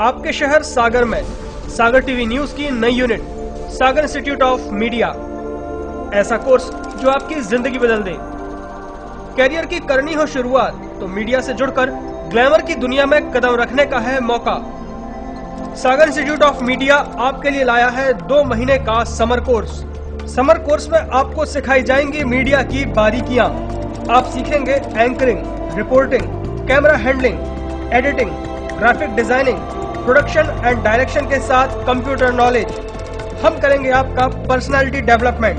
आपके शहर सागर में सागर टीवी न्यूज की नई unit Sagar institute of media. ऐसा कोर्स जो आपकी जिंदगी बदल दे। कैरियर की करनी हो शुरुआत तो मीडिया से जुड़कर ग्लैमर की दुनिया में कदम रखने का है मौका। सागर इंस्टीट्यूट ऑफ मीडिया आपके लिए लाया है 2 महीने का समर कोर्स। समर कोर्स में आपको सिखाई जाएंगी मीडिया की बारीकियां। आप सीखेंगे anchoring, reporting, camera handling, editing, graphic designing, production and direction के साथ कंप्यूटर नॉलेज। हम करेंगे आपका पर्सनालिटी डेवलपमेंट।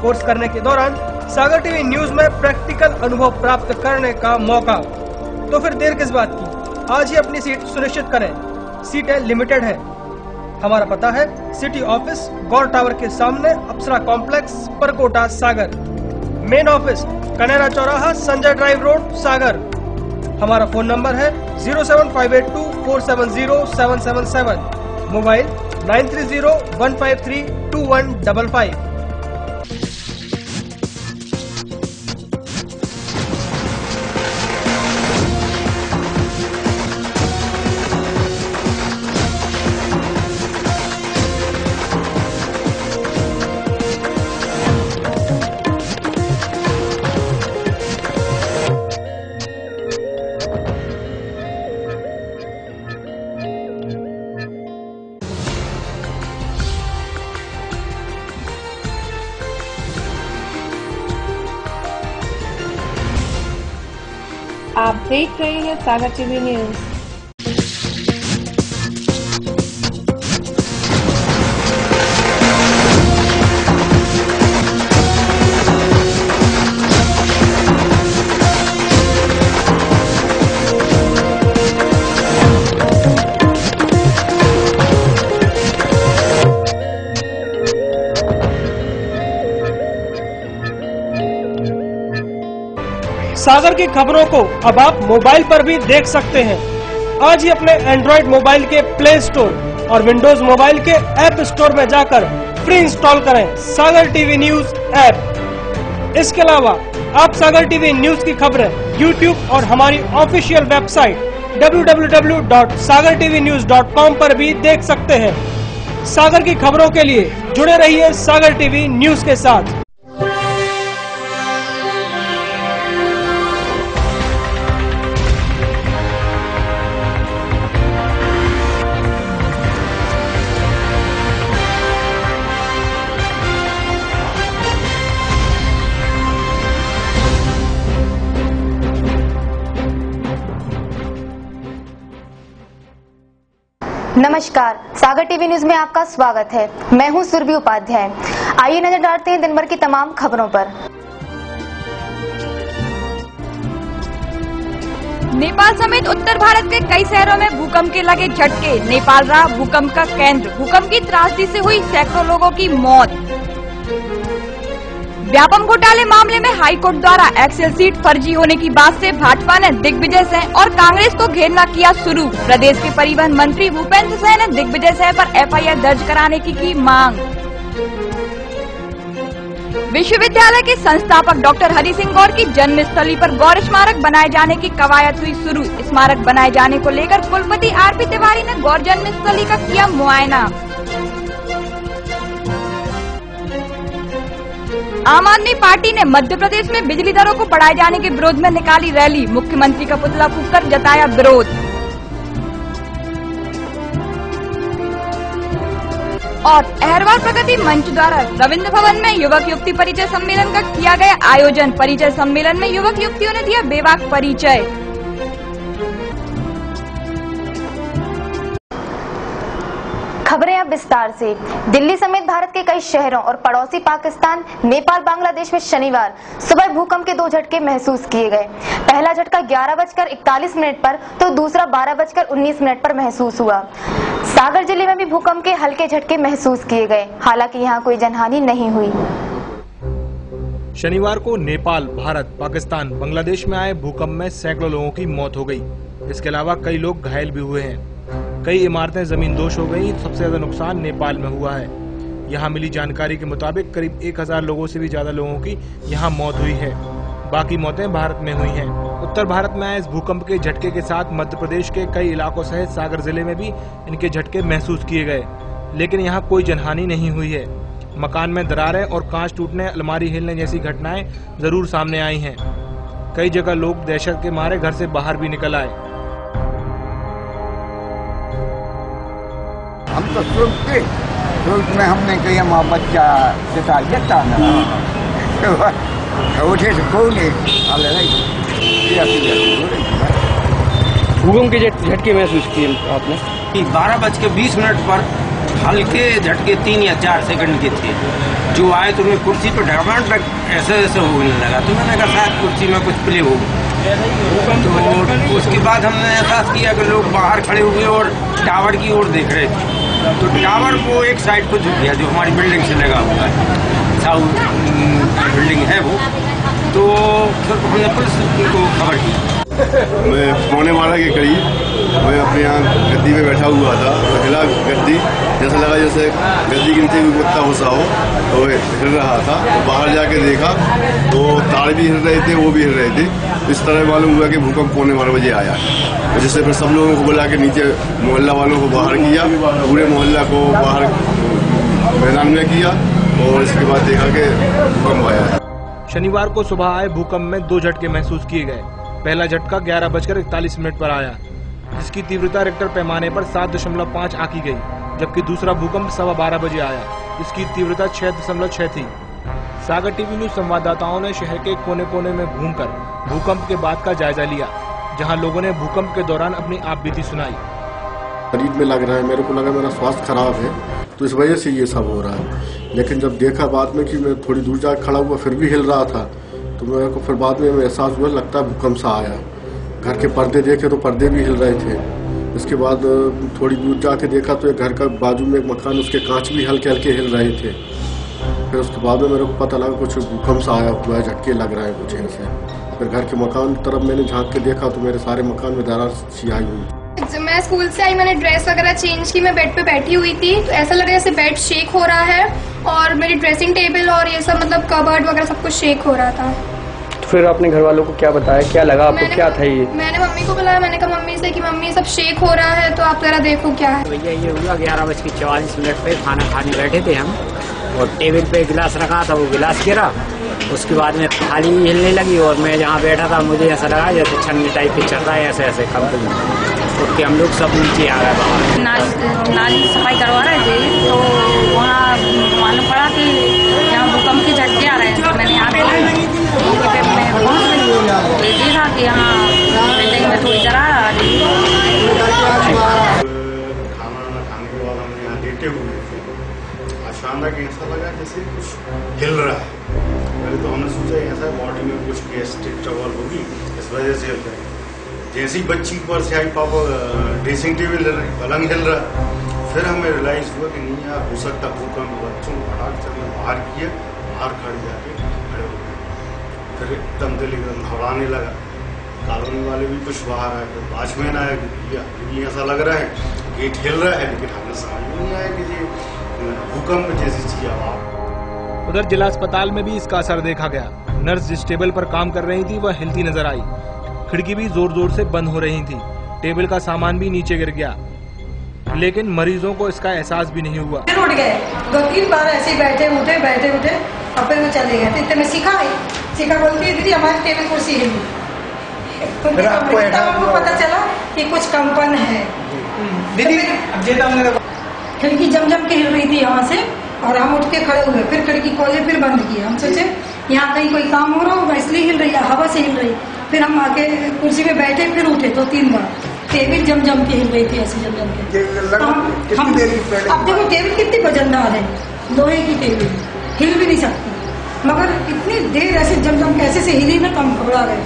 कोर्स करने के दौरान सागर टीवी न्यूज में प्रैक्टिकल अनुभव प्राप्त करने का मौका। तो फिर देर किस बात की, आज ही अपनी सीट सुनिश्चित करें। सीटें लिमिटेड है। हमारा पता है सिटी ऑफिस गौर टावर के सामने, अप्सरा कॉम्प्लेक्स, परकोटा, सागर। मेन ऑफिस कनेरा चौराहा, संजय ड्राइव रोड, सागर। हमारा फोन नंबर है 07582470777। मोबाइल 9301532155। आप देख रहे हैं सागर टीवी न्यूज। सागर की खबरों को अब आप मोबाइल पर भी देख सकते हैं। आज ही अपने एंड्रॉइड मोबाइल के प्ले स्टोर और विंडोज मोबाइल के ऐप स्टोर में जाकर फ्री इंस्टॉल करें सागर टीवी न्यूज ऐप। इसके अलावा आप सागर टीवी न्यूज की खबरें यूट्यूब और हमारी ऑफिशियल वेबसाइट www.sagartvnews.com पर भी देख सकते हैं। सागर की खबरों के लिए जुड़े रहिए सागर टीवी न्यूज के साथ। नमस्कार, सागर टीवी न्यूज में आपका स्वागत है। मैं हूं सुरभि उपाध्याय। आइए नजर डालते हैं दिन भर की तमाम खबरों पर। नेपाल समेत उत्तर भारत के कई शहरों में भूकंप के लगे झटके। नेपाल रहा भूकंप का केंद्र। भूकंप की त्रासदी से हुई सैकड़ों लोगों की मौत। व्यापम घोटाले मामले में हाईकोर्ट द्वारा एक्सेल सीट फर्जी होने की बात से भाजपा ने दिग्विजय सिंह और कांग्रेस को घेरना किया शुरू। प्रदेश के परिवहन मंत्री भूपेंद्र सिंह ने दिग्विजय सिंह पर FIR दर्ज कराने की मांग। विश्वविद्यालय के संस्थापक डॉक्टर हरि सिंह गौर की जन्मस्थली पर गौर स्मारक बनाए जाने की कवायद हुई शुरू। स्मारक बनाए जाने को लेकर कुलपति RP तिवारी ने गौर जन्मस्थली का किया मुआयना। आम आदमी पार्टी ने मध्य प्रदेश में बिजली दरों को बढ़ाए जाने के विरोध में निकाली रैली। मुख्यमंत्री का पुतला फूंककर जताया विरोध। और अहरवाल प्रगति मंच द्वारा रविंद्र भवन में युवक युवती परिचय सम्मेलन का किया गया आयोजन। परिचय सम्मेलन में युवक युवतियों ने दिया बेबाक परिचय। खबरें अब विस्तार से। दिल्ली समेत भारत के कई शहरों और पड़ोसी पाकिस्तान, नेपाल, बांग्लादेश में शनिवार सुबह भूकंप के 2 झटके महसूस किए गए। पहला झटका 11:41 पर तो दूसरा 12:19 पर महसूस हुआ। सागर जिले में भी भूकंप के हल्के झटके महसूस किए गए। हालांकि यहाँ कोई जनहानि नहीं हुई। शनिवार को नेपाल, भारत, पाकिस्तान, बांग्लादेश में आए भूकंप में सैकड़ों लोगों की मौत हो गई। इसके अलावा कई लोग घायल भी हुए हैं। कई इमारतें जमींदोज हो गई। सबसे ज्यादा नुकसान नेपाल में हुआ है। यहाँ मिली जानकारी के मुताबिक करीब 1000 लोगों से भी ज्यादा लोगों की यहाँ मौत हुई है। बाकी मौतें भारत में हुई हैं। उत्तर भारत में आए इस भूकंप के झटके के साथ मध्य प्रदेश के कई इलाकों सहित सागर जिले में भी इनके झटके महसूस किए गए, लेकिन यहाँ कोई जनहानि नहीं हुई है। मकान में दरारें और कांच टूटने, अलमारी हिलने जैसी घटनाएं जरूर सामने आई हैं। कई जगह लोग दहशत के मारे घर से बाहर भी निकल आए। हम तो तुरंत में हमने कही हमारा बच्चा जता उठे से कौन भूकंप के झटके महसूस किए आपने? 12:20 पर हल्के झटके 3 या 4 सेकंड के थे जो आए, तो मैं कुर्सी पर ढाबण तक ऐसे होने लगा, तो मैंने कहा शायद कुर्सी में कुछ प्ले हो। तो उसके बाद हमने एहसास किया कि लोग बाहर खड़े हुए और टावर की ओर देख रहे थे, तो टावर को एक साइड को झुक गया जो हमारी बिल्डिंग से लगा हुआ है, साउथ बिल्डिंग है वो। तो फिर हमने पुलिस को खबर की। मैं 11:15 के करीब मैं अपने यहाँ गद्दी में बैठा हुआ था, तो हिला गद्दी, जैसे लगा जैसे गद्दी गिनती हुई कुत्ता घुसा हो, तो हिल रहा था। तो बाहर जाके देखा तो तार भी हिल रहे थे, वो भी हिल रहे थे। इस तरह मालूम हुआ कि भूकंप 11:15 बजे आया, जिससे फिर सब लोगों को बुला के नीचे मोहल्ला वालों को बाहर किया, पूरे मोहल्ला को बाहर मैदान में किया, और इसके बाद देखा कि भूकंप आया है। शनिवार को सुबह आए भूकंप में 2 झटके महसूस किए गए। पहला झटका 11:41 पर आया, जिसकी तीव्रता रिक्टर पैमाने पर 7.5 आंकी गई, जबकि दूसरा भूकंप 12:15 बजे आया, जिसकी तीव्रता 6.6 थी। सागर टीवी न्यूज संवाददाताओं ने शहर के कोने कोने में घूमकर भूकंप के बाद का जायजा लिया, जहां लोगों ने भूकंप के दौरान अपनी आपबीती सुनाई। शरीर में लग रहा है, मेरे को लगा मेरा स्वास्थ्य खराब है, तो इस वजह से ये सब हो रहा है। लेकिन जब देखा बाद में कि मैं थोड़ी दूर जाकर खड़ा हुआ, फिर भी हिल रहा था, तो मेरे को फिर बाद में एहसास हुआ, लगता है भूकंप सा आया। घर के पर्दे देखे तो पर्दे भी हिल रहे थे। इसके बाद थोड़ी दूर जाके देखा तो एक घर का बाजू में एक मकान, उसके कांच भी हल्के हल्के हिल रहे थे। फिर उसके बाद में मेरे को पता लगा कुछ भूकंप सा आया हुआ है, झटके लग रहा है कुछ ऐसे। फिर घर के मकान की तरफ मैंने झांक के देखा तो मेरे सारे मकान में दरार सी आई हुई। मैं स्कूल से आई, मैंने ड्रेस वगैरह चेंज की, मैं बेड पे बैठी हुई थी, तो ऐसा लग रहा है जैसे बेड शेक हो रहा है, और मेरी ड्रेसिंग टेबल और ये सब मतलब कबर्ड वगैरह सब कुछ शेक हो रहा था। तो फिर आपने घर वालों को क्या बताया, क्या लगा आपको, क्या था ये? मैंने मम्मी को बुलाया, मैंने कहा मम्मी से कि मम्मी सब शेक हो रहा है, तो आप जरा देखो क्या है। भैया ये हुआ 11:44 पे खाना खाने बैठे थे हम, और टेबल पे गिलास रखा था, वो गिलास गिरा, उसके बाद में थाली हिलने लगी, और मैं जहाँ बैठा था मुझे ऐसा लगा जैसे छन्नी टाइप की चल रहा है, ऐसे ऐसे कंपनी, तो हम लोग सब नीचे आ गए बाहर। नाली सफाई करवा रहे थे, तो वहाँ मालूम पड़ा कि यहाँ भूकंप के झटके आ रहे हैं, तो मैंने यहाँ पे पहुँच गई, तो देखा कि यहाँ बिल्डिंग में थोड़ी दरार आ रही। खाना खाने के बाद हम यहाँ लेटे हुए थे, अचानक ऐसा लगा जैसे कुछ हिल रहा है। पहले तो हमने सोचा ऐसा बॉडी में कुछ गैस्ट्रिक ट्रबल होगी, इस वजह से हिल रहा है। जैसी बच्ची पर से आई, पापा ड्रेसिंग टेबल हिल रही, पलंग हिल रहा। फिर हमें रियलाइज हुआ कि नहीं यार हो सकता भूकंप। बच्चों को फटाक से हमने बाहर किया, बाहर खड़े जाके खड़े हो गए। फिर एकदम दिल एकदम घबराने लगा। कॉलोनी वाले भी कुछ बाहर आए, फिर वॉचमैन आया कि ऐसा लग रहा है गेट हिल रहा है, लेकिन हमें समझ नहीं आया कि ये भूकंप जैसी चीज आवाज। उधर जिला अस्पताल में भी इसका असर देखा गया। नर्स जिस टेबल पर काम कर रही थी वह हिलती नजर आई, खिड़की भी जोर जोर से बंद हो रही थी, टेबल का सामान भी नीचे गिर गया, लेकिन मरीजों को इसका एहसास भी नहीं हुआ। फिर उठ गए, 2-3 बार ऐसे ही बैठे उठे और फिर वो चले गए। इतने में सीखा बोलती है दीदी हमारी टेबल कुर्सी हिली, तो हमको पता चला कि कुछ कंपन है। खिड़की जम के हिल रही थी यहाँ से, और हम उठ के खड़े हुए, फिर खिड़की खोले, फिर बंद किए। हम सोचे यहाँ कहीं कोई काम हो रहा होगा इसलिए हिल रही है, हवा से हिल रही। फिर हम आके कुर्सी पे बैठे, फिर उठे 2-3 बार। टेबल जम के हिल रही थी, ऐसे जम के। अब देखो टेबल कितनी वजनदार है, लोहे की टेबल हिल भी नहीं सकती, मगर इतनी देर ऐसे जम के ऐसे से हिली ना, तो हम घबरा गए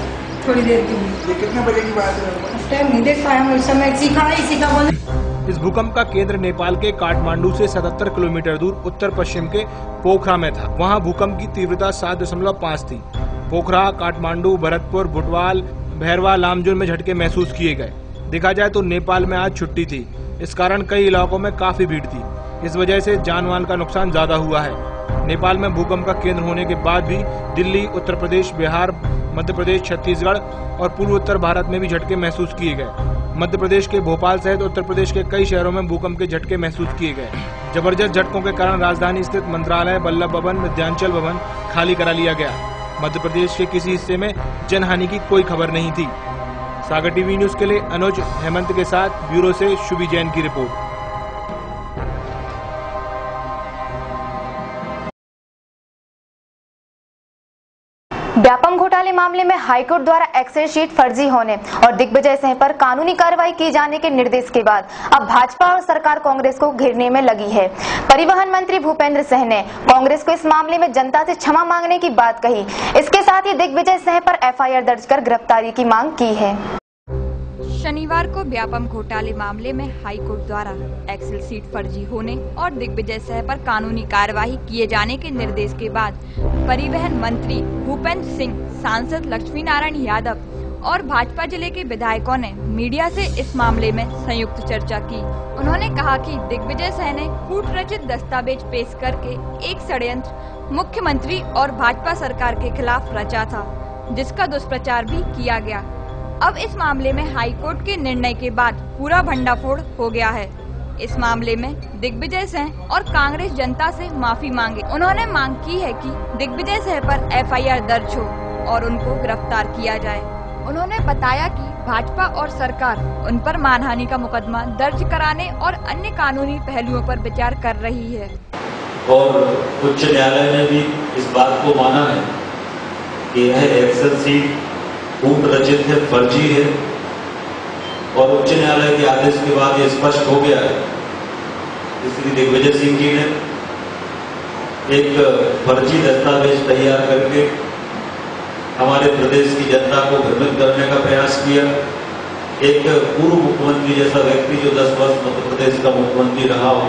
थोड़ी देर के लिए। कितने बजे की बात है? टाइम नहीं देख पाए हम उस समय। सीखा बोले। इस भूकंप का केंद्र नेपाल के काठमांडू से 77 किलोमीटर दूर उत्तर पश्चिम के पोखरा में था। वहां भूकंप की तीव्रता 7.5 थी। पोखरा, काठमांडू, भरतपुर, बुटवाल, भैरवा, लामजुन में झटके महसूस किए गए। देखा जाए तो नेपाल में आज छुट्टी थी, इस कारण कई इलाकों में काफी भीड़ थी। इस वजह से जान माल का नुकसान ज्यादा हुआ है। नेपाल में भूकंप का केंद्र होने के बाद भी दिल्ली, उत्तर प्रदेश, बिहार, मध्य प्रदेश, छत्तीसगढ़ और पूर्व उत्तर भारत में भी झटके महसूस किए गए। मध्य प्रदेश के भोपाल सहित उत्तर प्रदेश के कई शहरों में भूकंप के झटके महसूस किए गए। जबरदस्त झटकों के कारण राजधानी स्थित मंत्रालय, वल्लभ भवन, मध्यांचल भवन खाली करा लिया गया। मध्य प्रदेश के किसी हिस्से में जनहानि की कोई खबर नहीं थी। सागर टीवी न्यूज के लिए अनुज हेमंत के साथ ब्यूरो से शुभी जैन की रिपोर्ट। व्यापम घोटाले मामले में हाईकोर्ट द्वारा एक्सेल शीट फर्जी होने और दिग्विजय सिंह पर कानूनी कार्रवाई की जाने के निर्देश के बाद अब भाजपा और सरकार कांग्रेस को घेरने में लगी है। परिवहन मंत्री भूपेंद्र सिंह ने कांग्रेस को इस मामले में जनता से क्षमा मांगने की बात कही। इसके साथ ही दिग्विजय सिंह पर एफआईआर दर्ज कर गिरफ्तारी की मांग की है। शनिवार को व्यापम घोटाले मामले में हाईकोर्ट द्वारा एक्सेल सीट फर्जी होने और दिग्विजय सिंह पर कानूनी कार्यवाही किए जाने के निर्देश के बाद परिवहन मंत्री भूपेंद्र सिंह, सांसद लक्ष्मी नारायण यादव और भाजपा जिले के विधायकों ने मीडिया से इस मामले में संयुक्त चर्चा की। उन्होंने कहा कि दिग्विजय सिंह ने कूटरचित दस्तावेज पेश करके एक षड्यंत्र मुख्यमंत्री और भाजपा सरकार के खिलाफ रचा था, जिसका दुष्प्रचार भी किया गया। अब इस मामले में हाईकोर्ट के निर्णय के बाद पूरा भंडाफोड़ हो गया है। इस मामले में दिग्विजय सिंह और कांग्रेस जनता से माफी मांगे। उन्होंने मांग की है कि दिग्विजय सिंह पर एफआईआर दर्ज हो और उनको गिरफ्तार किया जाए। उन्होंने बताया कि भाजपा और सरकार उन पर मानहानि का मुकदमा दर्ज कराने और अन्य कानूनी पहलुओं पर विचार कर रही है। और उच्च न्यायालय ने भी इस बात को माना है कि यह एक्सेल सीट कूट रचित है, फर्जी है और उच्च न्यायालय के आदेश के बाद ये स्पष्ट हो गया है। इसलिए दिग्विजय सिंह जी ने एक फर्जी दस्तावेज तैयार करके हमारे प्रदेश की जनता को भ्रमित करने का प्रयास किया। एक पूर्व मुख्यमंत्री जैसा व्यक्ति जो 10 वर्ष मध्य प्रदेश का मुख्यमंत्री रहा हो,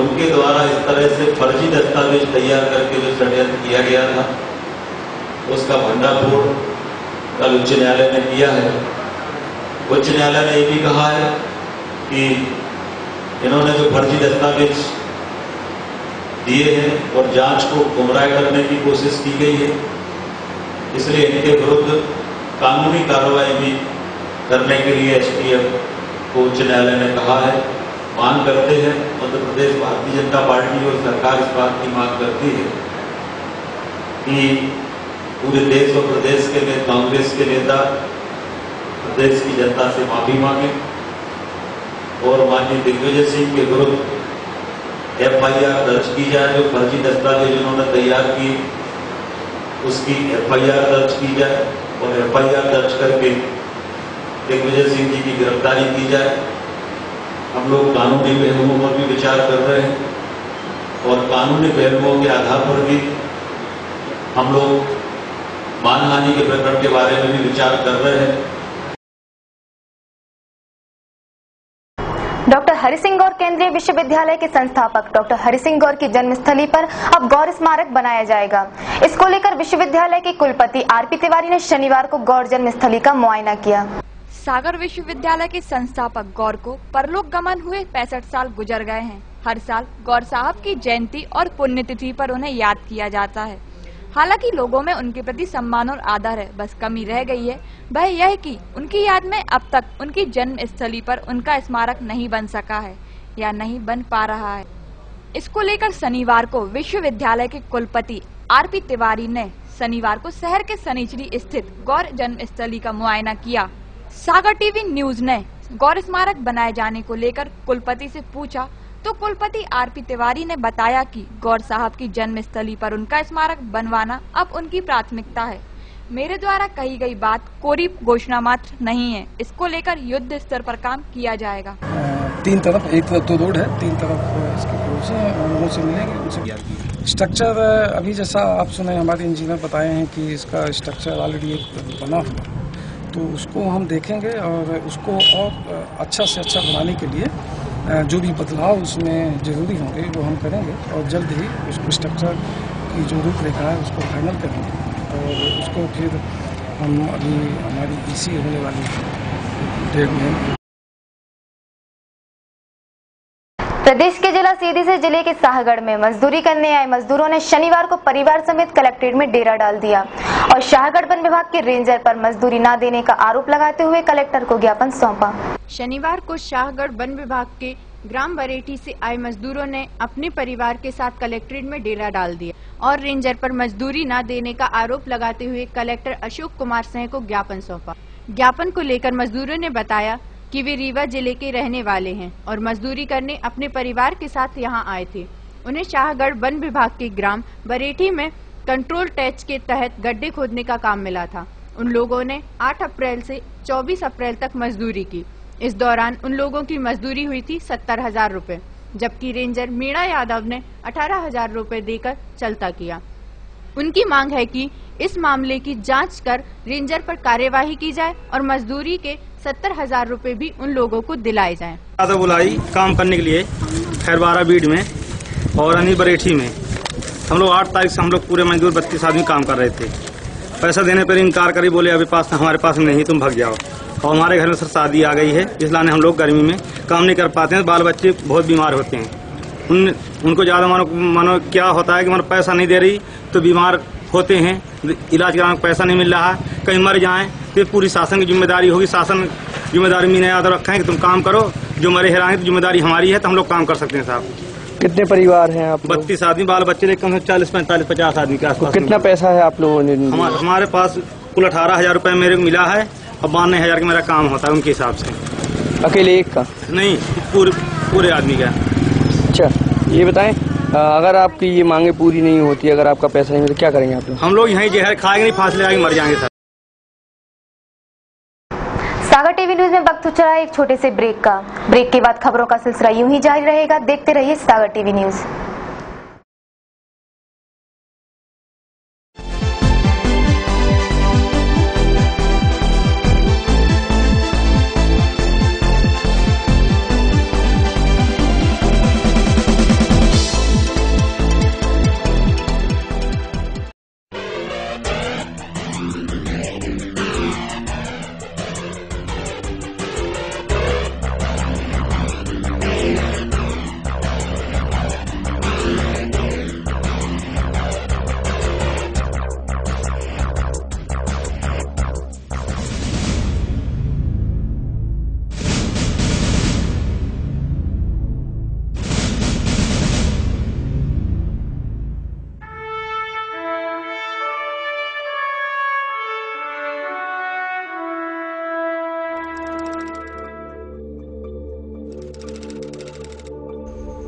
उनके द्वारा इस तरह से फर्जी दस्तावेज तैयार करके जो षड्यंत्र किया गया था, उसका भंडाफोड़ कल उच्च न्यायालय ने किया है। उच्च न्यायालय ने ये भी कहा है कि इन्होंने जो फर्जी दस्तावेज दिए हैं और जांच को गुमराह करने की कोशिश की गई है, इसलिए इनके विरुद्ध कानूनी कार्रवाई भी करने के लिए एसटीएफ को उच्च न्यायालय ने कहा है। मांग करते हैं, मध्य प्रदेश भारतीय जनता पार्टी और सरकार इस बात की मांग करती है कि पूरे देश और प्रदेश के कांग्रेस के नेता प्रदेश की जनता से माफी मांगे और माननीय दिग्विजय सिंह के विरुद्ध एफआईआर दर्ज की जाए। जो फर्जी दस्तावेज उन्होंने तैयार किए उसकी एफआईआर दर्ज की जाए और एफआईआर दर्ज करके दिग्विजय सिंह जी की गिरफ्तारी की जाए। हम लोग कानूनी पहलुओं पर भी विचार कर रहे हैं और कानूनी पहलुओं के आधार पर भी हम लोग मानहानि के प्रकरण के बारे में भी विचार कर रहे हैं। डॉक्टर हरि सिंह गौर केंद्रीय विश्वविद्यालय के संस्थापक डॉक्टर हरि सिंह गौर की जन्मस्थली पर अब गौर स्मारक बनाया जाएगा। इसको लेकर विश्वविद्यालय के कुलपति आरपी तिवारी ने शनिवार को गौर जन्मस्थली का मुआयना किया। सागर विश्वविद्यालय के संस्थापक गौर को परलोक गमन हुए 65 साल गुजर गए हैं। हर साल गौर साहब की जयंती और पुण्यतिथि पर उन्हें याद किया जाता है। हालांकि लोगों में उनके प्रति सम्मान और आदर है, बस कमी रह गई है वह यह है कि उनकी याद में अब तक उनकी जन्म स्थली पर उनका स्मारक नहीं बन सका है या नहीं बन पा रहा है। इसको लेकर शनिवार को विश्वविद्यालय के कुलपति आरपी तिवारी ने शनिवार को शहर के सनीचरी स्थित गौर जन्म स्थली का मुआयना किया। सागर टीवी न्यूज ने गौर स्मारक बनाए जाने को लेकर कुलपति से पूछा तो कुलपति आरपी तिवारी ने बताया कि गौर साहब की जन्मस्थली पर उनका स्मारक बनवाना अब उनकी प्राथमिकता है। मेरे द्वारा कही गई बात कोरी घोषणा मात्र नहीं है, इसको लेकर युद्ध स्तर पर काम किया जाएगा। 3 तरफ, एक तरफ तो रोड है, 3 तरफ इसके लोगों से मिलेंगे, उनसे स्ट्रक्चर अभी जैसा आप सुने हमारे इंजीनियर बताए हैं कि इसका स्ट्रक्चर ऑलरेडी एक बना हुआ, तो उसको हम देखेंगे और उसको और अच्छा से अच्छा बनाने के लिए जो भी बदलाव उसमें जरूरी होंगे वो हम करेंगे और जल्द ही उसको स्ट्रक्चर की जो रूपरेखा है उसको फाइनल करेंगे और उसको फिर हम अभी हमारी ईसी होने वाली डेट में प्रदेश के जिला सीधी से जिले के शाहगढ़ में मजदूरी करने आए मजदूरों ने शनिवार को परिवार समेत कलेक्ट्रेट में डेरा डाल दिया और शाहगढ़ वन विभाग के रेंजर पर मजदूरी न देने का आरोप लगाते हुए कलेक्टर को ज्ञापन सौंपा। शनिवार को शाहगढ़ वन विभाग के ग्राम बरेठी से आए मजदूरों ने अपने परिवार के साथ कलेक्ट्रेट में डेरा डाल दिया और रेंजर पर मजदूरी न देने का आरोप लगाते हुए कलेक्टर अशोक कुमार सिंह को ज्ञापन सौंपा। ज्ञापन को लेकर मजदूरों ने बताया कि वे रीवा जिले के रहने वाले हैं और मजदूरी करने अपने परिवार के साथ यहां आए थे। उन्हें शाहगढ़ वन विभाग के ग्राम बरेठी में कंट्रोल टैच के तहत गड्ढे खोदने का काम मिला था। उन लोगों ने 8 अप्रैल से 24 अप्रैल तक मजदूरी की। इस दौरान उन लोगों की मजदूरी हुई थी 70,000 रुपए, जबकि रेंजर मीणा यादव ने 18,000 रुपए देकर चलता किया। उनकी मांग है कि इस मामले की जांच कर रेंजर पर कार्यवाही की जाए और मजदूरी के 70,000 रुपए भी उन लोगों को दिलाए जाएं। तो बुलाई काम करने के लिए खैरबारा बीड में और अनी बरेठी में हम लोग 8 तारीख से हम लोग पूरे मजदूर 32 आदमी काम कर रहे थे। पैसा देने पर इनकार करी, बोले अभी हमारे पास नहीं, तुम भाग जाओ। और हमारे घर में सर शादी आ गई है, इसलिए हम लोग गर्मी में काम नहीं कर पाते हैं। बाल बच्चे बहुत बीमार होते हैं। उनको ज्यादा मानो क्या होता है कि मानो पैसा नहीं दे रही तो बीमार होते हैं, इलाज कराने को पैसा नहीं मिल रहा, कहीं मर जाएं तो पूरी शासन की जिम्मेदारी होगी। शासन जिम्मेदारी में याद रखा है कि तुम काम करो, जो मरे हेराएंगे तो जिम्मेदारी हमारी है, तो हम लोग काम कर सकते हैं साहब। कितने परिवार हैं आप? 32 आदमी, बाल बच्चे लेकर 40, 45, 50 आदमी के आसपास। कितना पैसा है आप लोगों ने? हमारे पास कुल 18,000 रुपए मेरे को मिला है और 92,000 का मेरा काम होता है उनके हिसाब से। अकेले एक का? नहीं, पूरे आदमी का। अच्छा, ये बताएं, अगर आपकी ये मांगे पूरी नहीं होती, अगर आपका पैसा नहीं मिलता, क्या करेंगे आप लोग? हम लोग यहीं जहर खाएंगे, नहीं फांसी लगाएंगे, मर जाएंगे सर। सागर टीवी न्यूज में वक्त चला है एक छोटे से ब्रेक का। ब्रेक के बाद खबरों का सिलसिला यूं ही जारी रहेगा। देखते रहिए सागर टीवी न्यूज।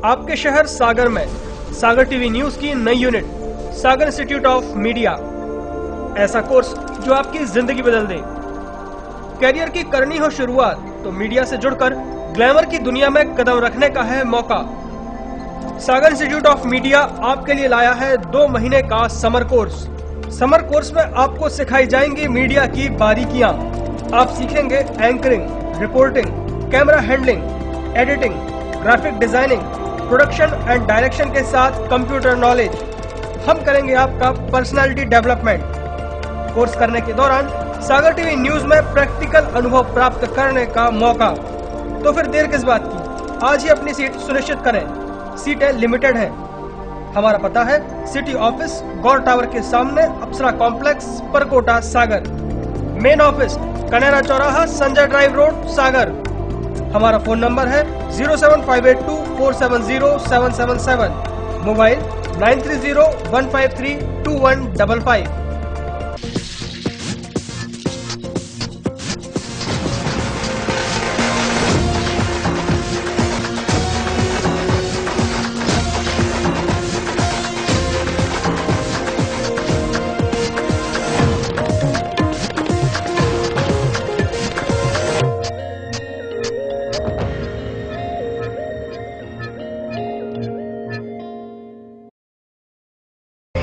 आपके शहर सागर में सागर टीवी न्यूज की नई unit Sagar institute of media, ऐसा कोर्स जो आपकी जिंदगी बदल दे। कैरियर की करनी हो शुरुआत तो मीडिया से जुड़कर ग्लैमर की दुनिया में कदम रखने का है मौका। सागर इंस्टीट्यूट ऑफ मीडिया आपके लिए लाया है 2 महीने का समर कोर्स। समर कोर्स में आपको सिखाई जाएंगी मीडिया की बारीकियां। आप सीखेंगे anchoring, reporting, camera handling, editing, graphic designing, production and direction के साथ कंप्यूटर नॉलेज। हम करेंगे आपका पर्सनालिटी डेवलपमेंट। कोर्स करने के दौरान सागर टीवी न्यूज में प्रैक्टिकल अनुभव प्राप्त करने का मौका। तो फिर देर किस बात की, आज ही अपनी सीट सुनिश्चित करें। सीटें लिमिटेड हैं। हमारा पता है सिटी ऑफिस गौर टावर के सामने, अप्सरा कॉम्प्लेक्स, परकोटा, सागर। मेन ऑफिस कनेरा चौराहा, संजय ड्राइव रोड, सागर। हमारा फोन नंबर है 07582470777, मोबाइल 9301532155।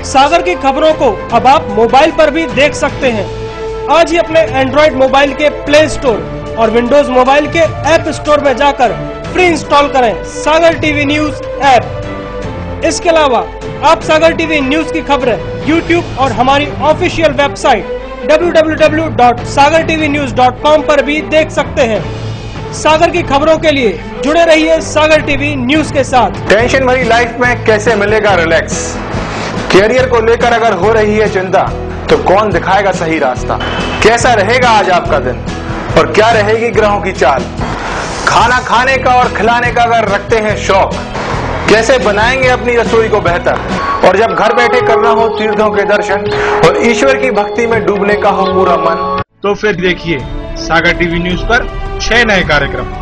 सागर की खबरों को अब आप मोबाइल पर भी देख सकते हैं। आज ही अपने एंड्रॉइड मोबाइल के प्ले स्टोर और विंडोज मोबाइल के ऐप स्टोर में जाकर फ्री इंस्टॉल करें सागर टीवी न्यूज ऐप। इसके अलावा आप सागर टीवी न्यूज की खबरें यूट्यूब और हमारी ऑफिशियल वेबसाइट www.sagartvnews.com पर भी देख सकते हैं। सागर की खबरों के लिए जुड़े रहिए सागर टीवी न्यूज के साथ। टेंशन भरी लाइफ में कैसे मिलेगा रिलैक्स? कैरियर को लेकर अगर हो रही है चिंता तो कौन दिखाएगा सही रास्ता? कैसा रहेगा आज आपका दिन और क्या रहेगी ग्रहों की चाल? खाना खाने का और खिलाने का अगर रखते हैं शौक, कैसे बनाएंगे अपनी रसोई को बेहतर? और जब घर बैठे करना हो तीर्थों के दर्शन और ईश्वर की भक्ति में डूबने का हो पूरा मन, तो फिर देखिए सागर टीवी न्यूज पर 6 नए कार्यक्रम।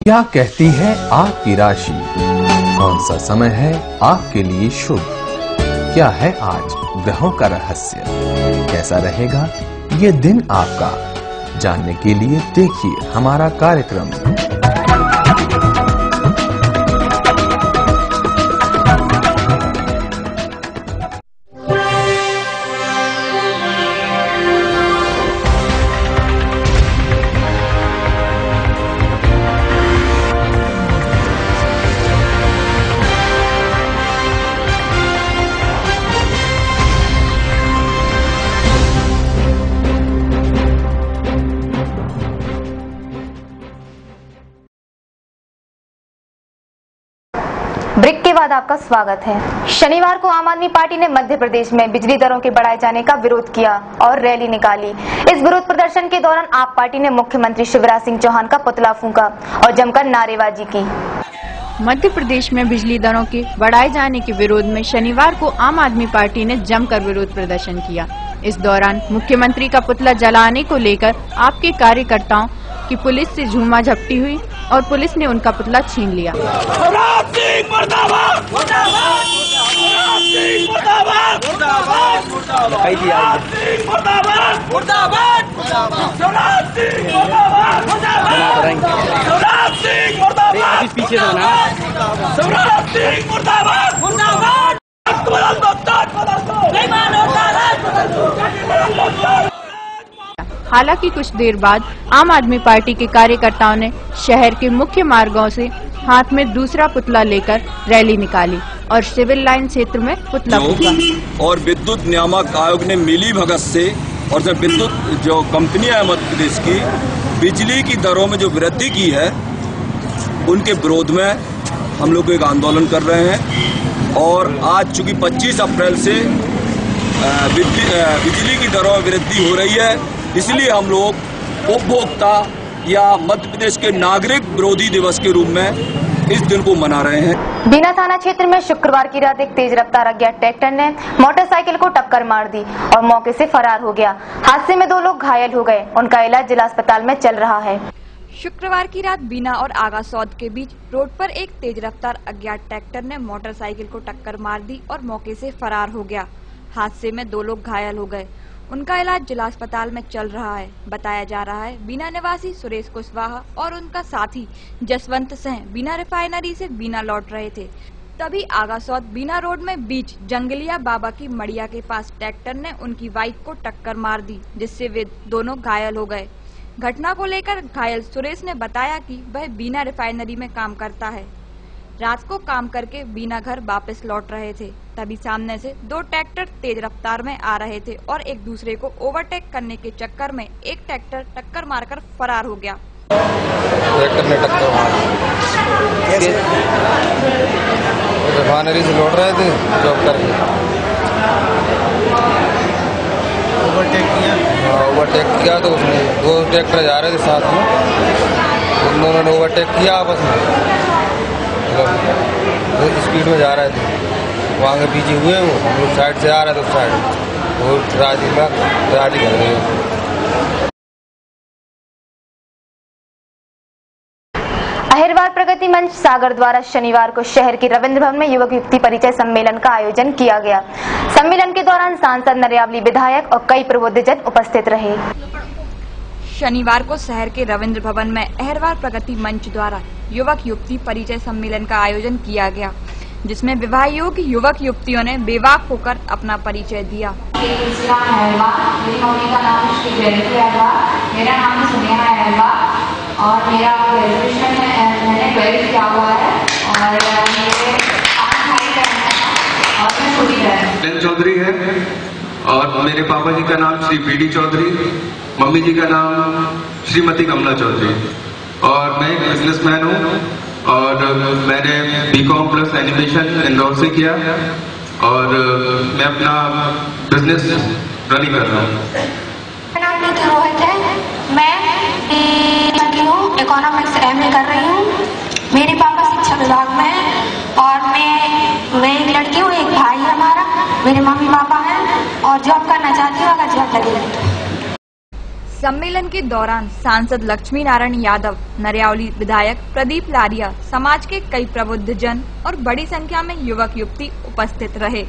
क्या कहती है आपकी राशि? कौन सा समय है आपके लिए शुभ? क्या है आज ग्रहों का रहस्य? कैसा रहेगा ये दिन आपका? जानने के लिए देखिए हमारा कार्यक्रम। ब्रेक के बाद आपका स्वागत है। शनिवार को आम आदमी पार्टी ने मध्य प्रदेश में बिजली दरों के बढ़ाए जाने का विरोध किया और रैली निकाली। इस विरोध प्रदर्शन के दौरान आप पार्टी ने मुख्यमंत्री शिवराज सिंह चौहान का पुतला फूंका और जमकर नारेबाजी की। मध्य प्रदेश में बिजली दरों के बढ़ाए जाने के विरोध में शनिवार को आम आदमी पार्टी ने जमकर विरोध प्रदर्शन किया। इस दौरान मुख्यमंत्री का पुतला जलाने को लेकर आपके कार्यकर्ताओं की पुलिस से झूमा झपटी हुई और पुलिस ने उनका पुतला छीन लिया। पीछे हालांकि कुछ देर बाद आम आदमी पार्टी के कार्यकर्ताओं ने शहर के मुख्य मार्गों से हाथ में दूसरा पुतला लेकर रैली निकाली और सिविल लाइन क्षेत्र में पुतला फूंका। और विद्युत नियामक आयोग ने मिली भगत से और जब विद्युत जो कंपनियां है मध्य प्रदेश की बिजली की दरों में जो वृद्धि की है उनके विरोध में हम लोग एक आंदोलन कर रहे हैं। और आज चूंकि 25 अप्रैल से बिजली की दरों में वृद्धि हो रही है, इसलिए हम लोग उपभोक्ता या मध्य प्रदेश के नागरिक विरोधी दिवस के रूप में इस दिन को मना रहे हैं। बीना थाना क्षेत्र में शुक्रवार की रात एक तेज रफ्तार अज्ञात ट्रैक्टर ने मोटरसाइकिल को टक्कर मार दी और मौके से फरार हो गया। हादसे में 2 लोग घायल हो गए, उनका इलाज जिला अस्पताल में चल रहा है। शुक्रवार की रात बीना और आगासौद के बीच रोड पर एक तेज रफ्तार अज्ञात ट्रैक्टर ने मोटरसाइकिल को टक्कर मार दी और मौके से फरार हो गया। हादसे में 2 लोग घायल हो गए, उनका इलाज जिला अस्पताल में चल रहा है। बताया जा रहा है बीना निवासी सुरेश कुशवाहा और उनका साथी जसवंत सिंह बीना रिफाइनरी से बीना लौट रहे थे। तभी आगासौद बीना रोड में बीच जंगलिया बाबा की मड़िया के पास ट्रैक्टर ने उनकी बाइक को टक्कर मार दी, जिससे वे दोनों घायल हो गए। घटना को लेकर घायल सुरेश ने बताया कि वह बीना रिफाइनरी में काम करता है। रात को काम करके बीना घर वापस लौट रहे थे, तभी सामने से 2 ट्रैक्टर तेज रफ्तार में आ रहे थे और एक दूसरे को ओवरटेक करने के चक्कर में एक ट्रैक्टर टक्कर मारकर फरार हो गया। ट्रैक्टर ने टक्कर मारी, रिफाइनरी से लौट रहे थे जॉब करके, ओवरटेक किया तो उसने 2 ट्रैक्टर जा रहे थे साथ में, उन दोनों ने ओवरटेक किया आपस में, मतलब स्पीड में जा रहे थे, वहाँ के पीछे हुए वो, हम लोग साइड से आ रहे थे उस साइड, वो ट्राली कर रहे। अहिरवार प्रगति मंच सागर द्वारा शनिवार को शहर के रविंद्र भवन में युवक युवती परिचय सम्मेलन का आयोजन किया गया। सम्मेलन के दौरान सांसद नरियावली विधायक और कई प्रबुद्धजन उपस्थित रहे। शनिवार को शहर के रविंद्र भवन में अहिरवार प्रगति मंच द्वारा युवक युवती परिचय सम्मेलन का आयोजन किया गया, जिसमें विवाह योग्य युवक युवतियों ने बेबाक होकर अपना परिचय दिया। मेरा नाम सुनेहा अहिरवार और मेरा ग्रेजुएशन मैंने 12th किया हुआ है और मेरे 5 भाई बहन हैं और मैं छोटी बहन चौधरी है और मेरे पापा जी का नाम श्री पीडी चौधरी, मम्मी जी का नाम श्रीमती कमला चौधरी और मैं एक बिजनेसमैन हूँ और मैंने बीकॉम प्लस एनिमेशन इंदौर से किया और मैं अपना बिजनेस रनिंग कर रहा हूँ। मैं इकोनॉमिक्स MA कर रही हूँ। मेरे पापा शिक्षा विभाग में हैं और मैं एक लड़की हूँ, एक भाई है हमारा, मेरे मम्मी पापा हैं और जॉब करना चाहती हूँ अगर जॉब लगेगी। सम्मेलन के दौरान सांसद लक्ष्मी नारायण यादव, नरियावली विधायक प्रदीप लारिया, समाज के कई प्रबुद्धजन और बड़ी संख्या में युवक युवती उपस्थित रहे।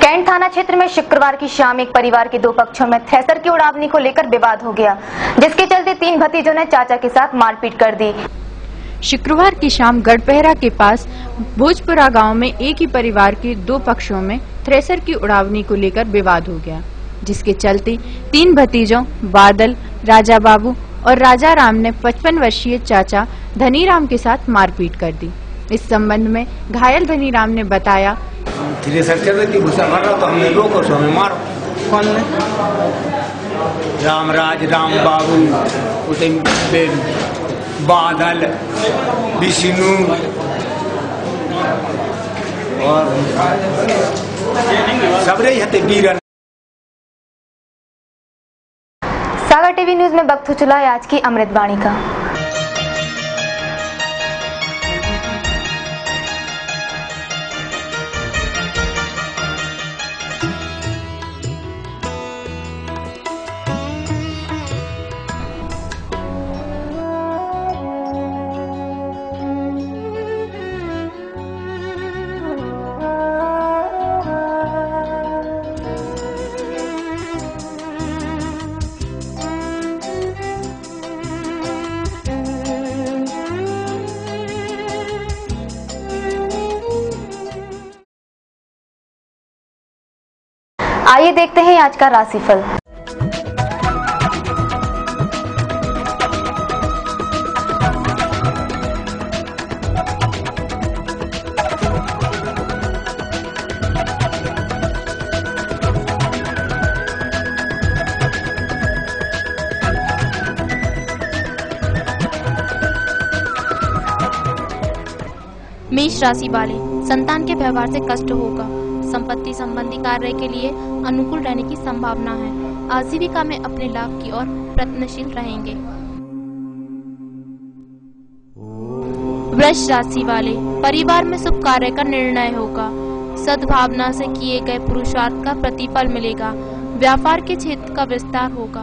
कैंट थाना क्षेत्र में शुक्रवार की शाम एक परिवार के 2 पक्षों में थ्रेसर की उड़ावनी को लेकर विवाद हो गया, जिसके चलते 3 भतीजों ने चाचा के साथ मारपीट कर दी। शुक्रवार की शाम गढ़पहरा के पास भोजपुरा गांव में एक ही परिवार के 2 पक्षों में थ्रेसर की उड़ावनी को लेकर विवाद हो गया, जिसके चलते 3 भतीजों बादल, राजा बाबू और राजा राम ने 55 वर्षीय चाचा धनीराम के साथ मारपीट कर दी। इस संबंध में घायल धनीराम ने बताया, थ्रेसर चल रही थी, गुस्सा कर रहा तो हमने रोको तो हमें मारो। कौन ने? रामराज, राम बाबू, बादल, विष्णु और सब रही हते बीरन। सागर टीवी न्यूज में वक्त हो चला है आज की अमृतवाणी का। आइए देखते हैं आज का राशिफल। मेष राशि वाले, संतान के व्यवहार से कष्ट होगा। संपत्ति संबंधी कार्य के लिए अनुकूल रहने की संभावना है। आजीविका में अपने लाभ की ओर प्रयत्नशील रहेंगे। वृष राशि वाले, परिवार में शुभ कार्य का निर्णय होगा। सद्भावना से किए गए पुरुषार्थ का प्रतिफल मिलेगा। व्यापार के क्षेत्र का विस्तार होगा।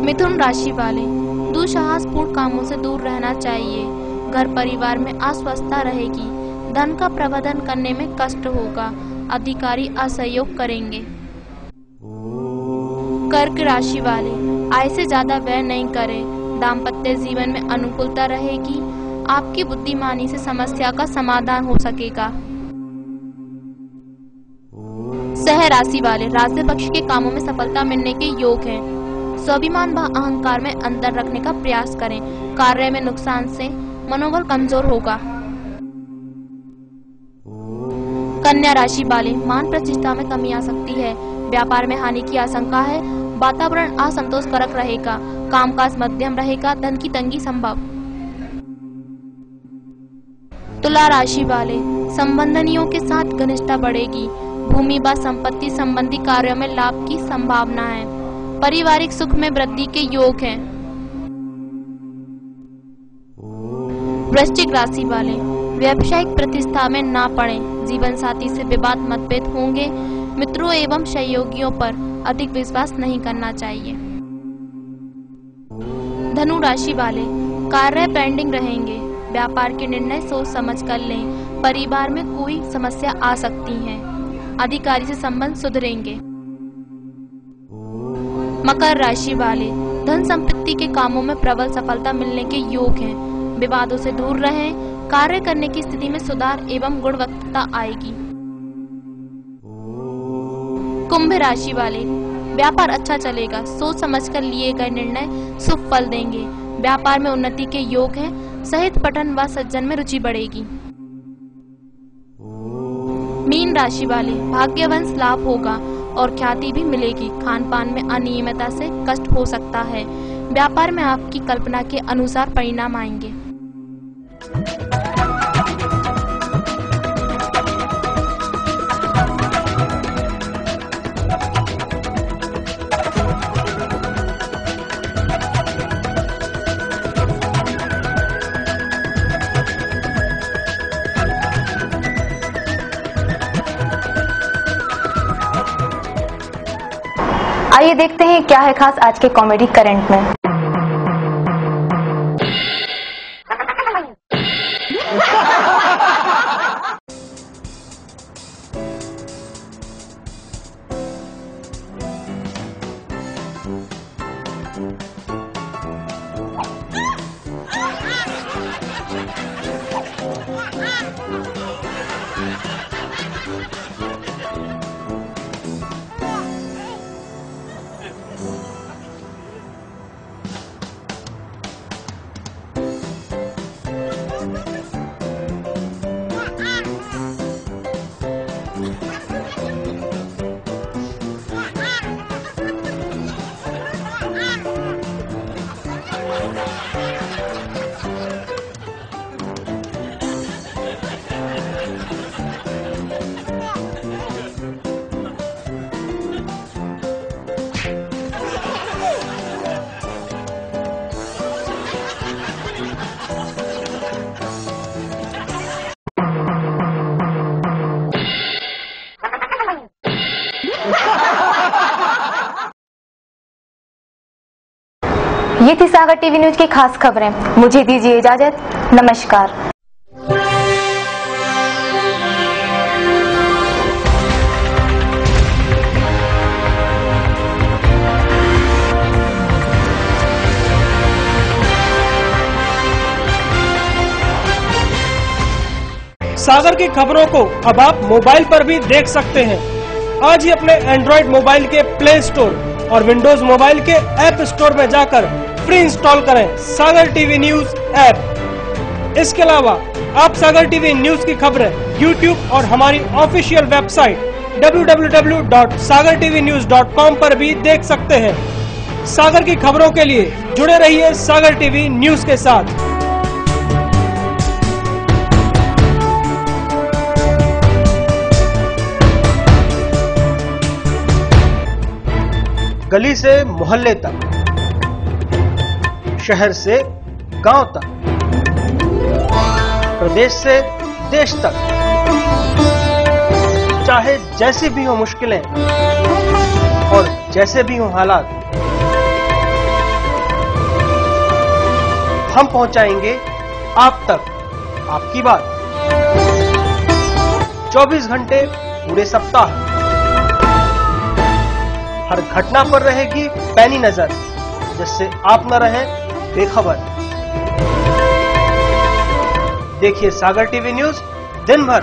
मिथुन राशि वाले, दुस्साहसपूर्ण कामों से दूर रहना चाहिए। घर परिवार में अस्वस्थता रहेगी। धन का प्रबंधन करने में कष्ट होगा। अधिकारी असहयोग करेंगे। कर्क राशि वाले, आय से ज्यादा व्यय नहीं करें। दाम्पत्य जीवन में अनुकूलता रहेगी। आपकी बुद्धिमानी से समस्या का समाधान हो सकेगा। सिंह राशि वाले, राज्य पक्ष के कामों में सफलता मिलने के योग हैं। स्वाभिमान व अहंकार में अंतर रखने का प्रयास करें। कार्य में नुकसान से मनोबल कमजोर होगा। कन्या राशि वाले, मान प्रतिष्ठा में कमी आ सकती है। व्यापार में हानि की आशंका है। वातावरण असंतोषकारक रहेगा। कामकाज मध्यम रहेगा। धन की तंगी संभव। तुला राशि वाले, संबंधियों के साथ घनिष्ठता बढ़ेगी। भूमि व संपत्ति संबंधी कार्यों में लाभ की संभावना है। पारिवारिक सुख में वृद्धि के योग हैं। वृश्चिक राशि वाले, व्यावसायिक प्रतिष्ठा में ना पड़े। जीवन साथी से विवाद मतभेद होंगे। मित्रों एवं सहयोगियों पर अधिक विश्वास नहीं करना चाहिए। धनु राशि वाले, कार्य पेंडिंग रहेंगे। व्यापार के निर्णय सोच समझ कर लें। परिवार में कोई समस्या आ सकती है। अधिकारी से संबंध सुधरेंगे। मकर राशि वाले, धन संपत्ति के कामों में प्रबल सफलता मिलने के योग हैं। विवादों से दूर रहें। कार्य करने की स्थिति में सुधार एवं गुणवत्ता आएगी। कुंभ राशि वाले, व्यापार अच्छा चलेगा। सोच समझकर लिए गए निर्णय शुभ फल देंगे। व्यापार में उन्नति के योग हैं। साहित्य पठन व सज्जन में रुचि बढ़ेगी। मीन राशि वाले, भाग्यवंश लाभ होगा और ख्याति भी मिलेगी। खान पान में अनियमितता से कष्ट हो सकता है। व्यापार में आपकी कल्पना के अनुसार परिणाम आएंगे। आइए देखते हैं क्या है खास आज के कॉमेडी करंट में। ये थी सागर टीवी न्यूज की खास खबरें। मुझे दीजिए इजाजत। नमस्कार। सागर की खबरों को अब आप मोबाइल पर भी देख सकते हैं। आज ही अपने एंड्रॉइड मोबाइल के प्ले स्टोर और विंडोज मोबाइल के ऐप स्टोर में जाकर फ्री इंस्टॉल करें सागर टीवी न्यूज ऐप। इसके अलावा आप सागर टीवी न्यूज की खबरें YouTube और हमारी ऑफिशियल वेबसाइट www.sagartvnews.com पर भी देख सकते हैं। सागर की खबरों के लिए जुड़े रहिए सागर टीवी न्यूज के साथ। गली से मोहल्ले तक, शहर से गांव तक, प्रदेश से देश तक, चाहे जैसी भी हो मुश्किलें और जैसे भी हो हालात, हम पहुंचाएंगे आप तक आपकी बात। 24 घंटे पूरे सप्ताह हर घटना पर रहेगी पैनी नजर, जिससे आप न रहें बेखबर। देखिए सागर टीवी न्यूज दिन भर